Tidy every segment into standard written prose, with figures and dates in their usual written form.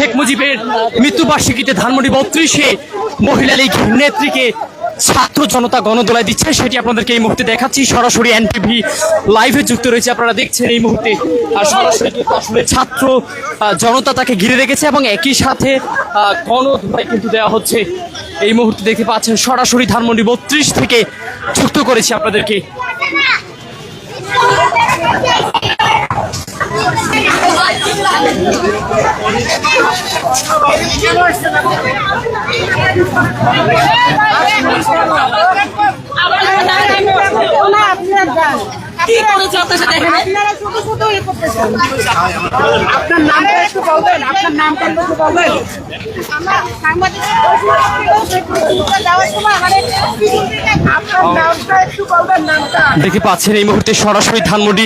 শেখ মুজিবের মৃত্যুবার্ষিকীতে ধানমন্ডি 32-এ মহিলা লীগ নেত্রীকে ছাত্র জনতা গণদোলায় দিচ্ছে, সেটি আপনাদেরকে এই মুহূর্তে দেখাচ্ছি। সরাসরি এনটিভি লাইভে যুক্ত রয়েছে, আপনারা দেখছেন এই মুহূর্তে। আর সরাসরি আসলে ছাত্র জনতা তাকে ঘিরে রেখেছে এবং একই সাথে গণদোলায় কিন্তু দেওয়া হচ্ছে। এই মুহূর্তে দেখতে পাচ্ছেন সরাসরি ধানমন্ডি 32 থেকে যুক্ত করেছি আপনাদেরকে। আপনার নামটা একটু বলবেন, আপনার নামটা একটু বলবেন। দেখতে পাচ্ছেন এই মুহূর্তে সরাসরি ধানমন্ডি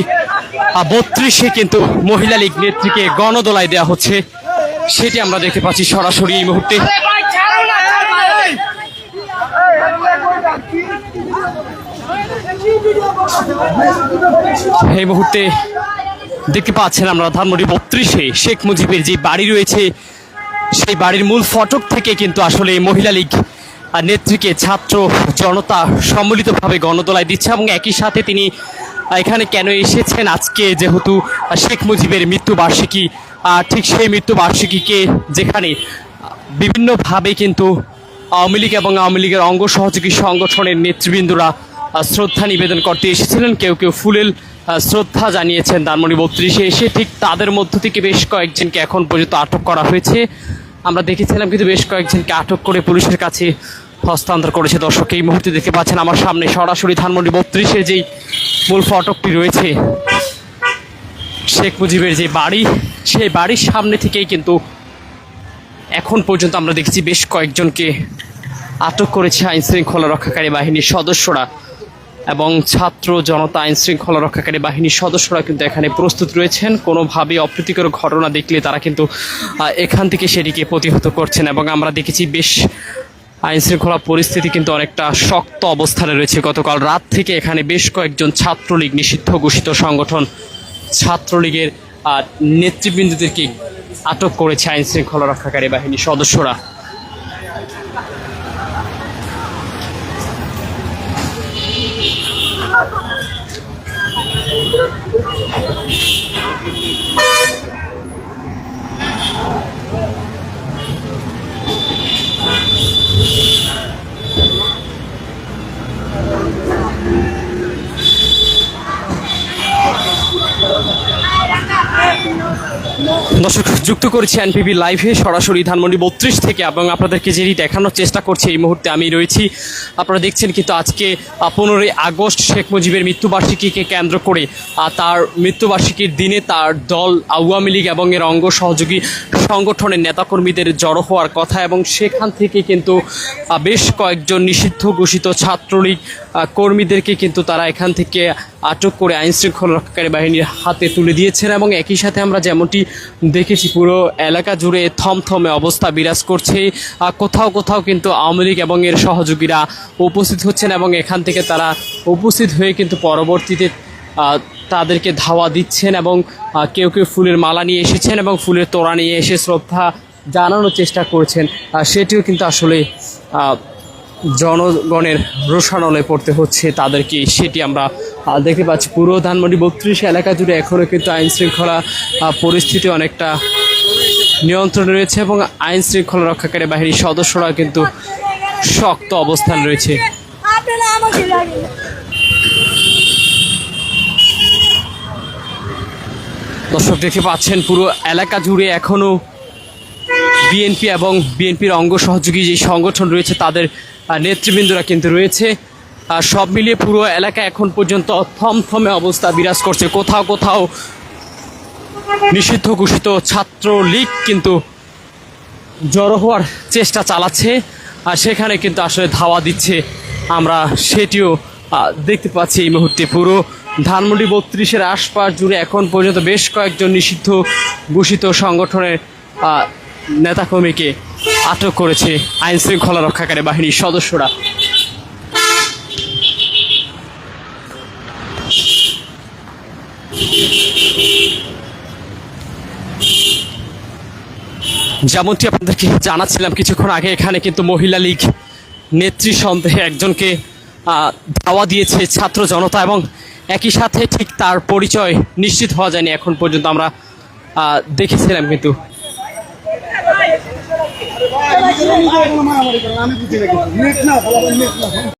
32-এ কিন্তু মহিলা লীগ নেত্রীকে গণদোলায় দেওয়া হচ্ছে, সেটি আমরা দেখতে পাচ্ছি সরাসরি এই মুহূর্তে। এই মুহূর্তে দেখতে পাচ্ছেন আমরা ধানমন্ডি 32-এ শেখ মুজিবের যে বাড়ি রয়েছে, সেই বাড়ির মূল ফটক থেকে কিন্তু আসলে মহিলা লীগ নেত্রীকে ছাত্র জনতা সম্মিলিতভাবে গণদোলায় দিচ্ছে। এবং একই সাথে তিনি এখানে কেন এসেছেন, আজকে যেহেতু শেখ মুজিবের মৃত্যুবার্ষিকী, ঠিক সেই মৃত্যুবার্ষিকীকে যেখানে বিভিন্নভাবে কিন্তু আওয়ামী লীগ এবং আওয়ামী লীগের অঙ্গ সহযোগী সংগঠনের নেতৃবৃন্দরা শ্রদ্ধা নিবেদন করতে এসেছিলেন। কেউ কেউ ফুলেল শ্রদ্ধা জানিয়েছেন ধানমন্ডি 32-এ এসে। ঠিক তাদের মধ্য থেকে বেশ কয়েকজনকে এখন পর্যন্ত আটক করা হয়েছে, আমরা দেখেছিলাম, কিন্তু বেশ কয়েকজনকে আটক করে পুলিশের কাছে হস্তান্তর করেছে। দর্শক এই মুহূর্তে দেখতে পাচ্ছেন আমার সামনে সরাসরি ধানমন্ডি 32-এর যেই মূল ফটকটি রয়েছে, শেখ মুজিবের যে বাড়ি, সেই বাড়ির সামনে থেকেই কিন্তু এখন পর্যন্ত আমরা দেখেছি বেশ কয়েকজনকে আটক করেছে আইন শৃঙ্খলা রক্ষাকারী বাহিনীর সদস্যরা। এবং ছাত্র জনতা আইন শৃঙ্খলা রক্ষাকারী বাহিনীর সদস্যরা কিন্তু এখানে প্রস্তুত রয়েছেন। কোনোভাবে অপ্রীতিকর ঘটনা দেখলে তারা কিন্তু এখান থেকে সেটিকে প্রতিহত করছেন। এবং আমরা দেখেছি বেশ আইন শৃঙ্খলা পরিস্থিতি কিন্তু অনেকটা শক্ত অবস্থানে রয়েছে। গতকাল রাত থেকে এখানে বেশ কয়েকজন ছাত্রলীগ নিষিদ্ধ ঘোষিত সংগঠন ছাত্রলীগের নেতৃবৃন্দদেরকে আটক করেছে আইন শৃঙ্খলা রক্ষাকারী বাহিনীর সদস্যরা। দর্শক যুক্ত করেছি এনপিবি লাইভে সরাসরি ধানমন্ডি 32 থেকে, এবং আপনাদেরকে যেটি দেখানোর চেষ্টা করছি এই মুহূর্তে আমি রয়েছি। আপনারা দেখছেন কিন্তু আজকে 15ই আগস্ট শেখ মুজিবের মৃত্যুবার্ষিকীকে কেন্দ্র করে তার মৃত্যুবার্ষিকীর দিনে তার দল আওয়ামী লীগ এবং এর অঙ্গ সহযোগী সংগঠনের নেতাকর্মীদের জড়ো হওয়ার কথা, এবং সেখান থেকে কিন্তু বেশ কয়েকজন নিষিদ্ধ ঘোষিত ছাত্রলীগ কর্মীদেরকে কিন্তু তারা এখান থেকে আটক করে আইন শৃঙ্খলা রক্ষাকারী বাহিনীর হাতে তুলে দিয়েছেন। এবং একই সাথে আমরা যেমনটি দেখেছি পুরো এলাকা জুড়ে থমথমে অবস্থা বিরাজ করছে। কোথাও কোথাও কিন্তু আওয়ামী লীগ এবং এর সহযোগীরা উপস্থিত হচ্ছেন, এবং এখান থেকে তারা উপস্থিত হয়ে কিন্তু পরবর্তীতে তাদেরকে ধাওয়া দিচ্ছেন। এবং কেউ কেউ ফুলের মালা নিয়ে এসেছেন এবং ফুলের তোড়া নিয়ে এসে শ্রদ্ধা জানানোর চেষ্টা করছেন। সেটিও কিন্তু আসলে জনগণের রোষানলে পড়তে হচ্ছে তাদেরকে, সেটি আমরা দেখতে পাচ্ছি। পুরো ধানমন্ডি 32 এলাকা জুড়ে এখনও কিন্তু আইন শৃঙ্খলা পরিস্থিতি অনেকটা নিয়ন্ত্রণে রয়েছে, এবং আইন শৃঙ্খলা রক্ষাকারী বাহিনীর সদস্যরা কিন্তু শক্ত অবস্থান রয়েছে। দর্শক দেখতে পাচ্ছেন পুরো এলাকা জুড়ে এখনও বিএনপি এবং বিএনপির অঙ্গ সহযোগী যে সংগঠন রয়েছে তাদের নেতৃবৃন্দরা কিন্তু রয়েছে। সব মিলিয়ে পুরো এলাকা এখন পর্যন্ত থমথমে অবস্থা বিরাজ করছে। কোথাও কোথাও নিষিদ্ধ ঘোষিত ছাত্রলীগ কিন্তু জড়ো হওয়ার চেষ্টা চালাচ্ছে, আর সেখানে কিন্তু আসলে ধাওয়া দিচ্ছে, আমরা সেটিও দেখতে পাচ্ছি এই মুহূর্তে। পুরো ধানমন্ডি 32-এর আশপাশ জুড়ে এখন পর্যন্ত বেশ কয়েকজন নিষিদ্ধ ঘোষিত সংগঠনের নেতাকর্মীকে আটক করেছে আইন শৃঙ্খলা রক্ষাকারী বাহিনীর সদস্যরা। যেমনটি আপনাদেরকে জানাচ্ছিলাম কিছুক্ষণ আগে, এখানে কিন্তু মহিলা লীগ নেত্রী সন্দেহে একজনকে ধাওয়া দিয়েছে ছাত্র জনতা, এবং একই সাথে ঠিক তার পরিচয় নিশ্চিত হওয়া যায়নি এখন পর্যন্ত। আমরা দেখেছিলাম কিন্তু